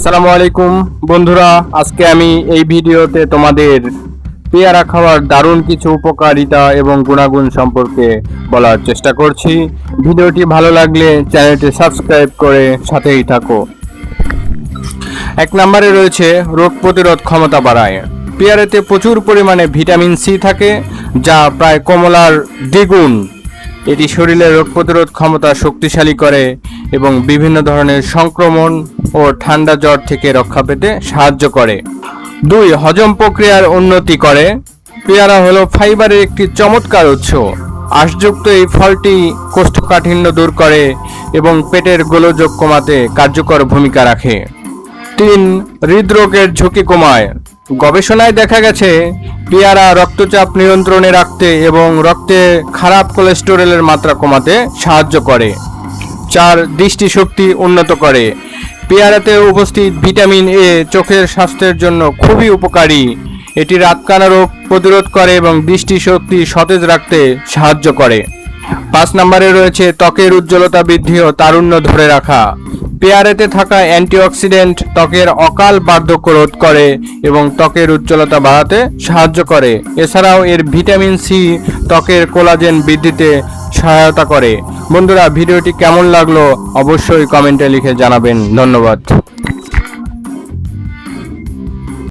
আসসালামু আলাইকুম বন্ধুরা, আজকে আমি এই ভিডিওতে তোমাদের পেয়ারা খাওয়ার দারুণ কিছু উপকারিতা এবং গুণাগুণ সম্পর্কে বলার চেষ্টা করছি। ভিডিওটি ভালো লাগলে চ্যানেলটি সাবস্ক্রাইব করে সাথেই থাকো। এক নম্বরে রয়েছে রোগ প্রতিরোধ ক্ষমতা বাড়ায়। পেয়ারাতে প্রচুর পরিমাণে ভিটামিন সি থাকে, যা প্রায় কমলার দ্বিগুণ। এটি শরীরের রোগ প্রতিরোধ ক্ষমতা শক্তিশালী করে এবং বিভিন্ন ধরনের সংক্রমণ ও ঠান্ডা জ্বর থেকে রক্ষা পেতে সাহায্য করে। 2. হজম প্রক্রিয়ার উন্নতি করে। পেয়ারা হলো ফাইবারের একটি চমৎকার উৎস। আঁশযুক্ত এই ফলটি কোষ্ঠকাঠিন্য দূর করে এবং পেটের গোলযোগ কমাতে কার্যকর ভূমিকা রাখে। 3. হৃদরোগের ঝুঁকি কমায়। গবেষণায় দেখা গেছে পেয়ারা রক্তচাপ নিয়ন্ত্রণে রাখতে এবং রক্তে খারাপ কোলেস্টেরলের মাত্রা কমাতে সাহায্য করে। 4. দৃষ্টিশক্তি উন্নত করে। পেয়ারাতে উপস্থিত ভিটামিন এ চোখের স্বাস্থ্যের জন্য খুবই উপকারী। এটি রাতকানা রোগ প্রতিরোধ করে এবং দৃষ্টিশক্তি সতেজ রাখতে সাহায্য করে। 5 নম্বরে রয়েছে ত্বকের উজ্জ্বলতা বৃদ্ধি ও তারুণ্য ধরে রাখা। পেয়ারাতে থাকা অ্যান্টিঅক্সিডেন্ট ত্বকের অকাল বার্ধক্য রোধ করে এবং ত্বকের উজ্জ্বলতা বাড়াতে সাহায্য করে। এছাড়াও এর ভিটামিন সি ত্বকের কোলাজেন বৃদ্ধিতে সহায়তা করে। বন্ধুরা, ভিডিওটি কেমন লাগলো অবশ্যই কমেন্টে লিখে জানাবেন। ধন্যবাদ।